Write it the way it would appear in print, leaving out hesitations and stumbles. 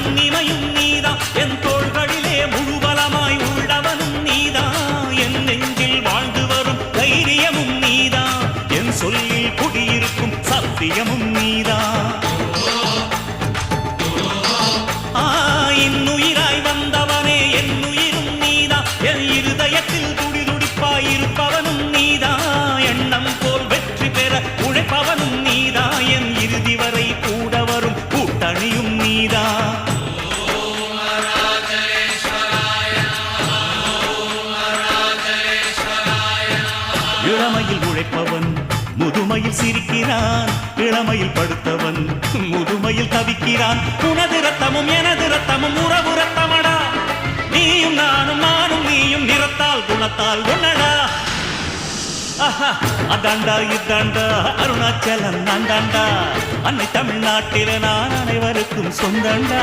கண்ணிமையும் நீதான் என் தோள்களிலே முழுபலமாய் உள்ளவனும் நீதான் என் நெஞ்சில் வாழ்ந்து வரும் தைரியமும் நீதான் என் சொல்லில் குடியிருக்கும் சத்தியமும் நீதான் இன்னுயிராய் வந்தவனே என் உயிரும் நீதான் என் இருதயத்தில் துடிதுடிப்பாயிருப்பவனும் நீதான் எண்ணம் போல் வெற்றி பெற உழைப்பவனும் நீதான் என் இறுதி வரை கூட வரும் கூட்டணியும் நீதான் இளமையில் உழைப்பவன் முதுமையில் சிரிக்கிறான் இளமையில் படுத்தவன் முதுமையில் தவிக்கிறான் உனது ரத்தமும் எனது ரத்தமும் உறவு ரத்தமடா நீயும் நானும் நானும் நீயும் நிறத்தால் குணத்தால் ஒன்னடா அதாண்டா இதாண்டா அருணாச்சலம் நான் தாண்டா அன்னை தமிழ்நாட்டில நான் அனைவருக்கும் சொந்தண்டா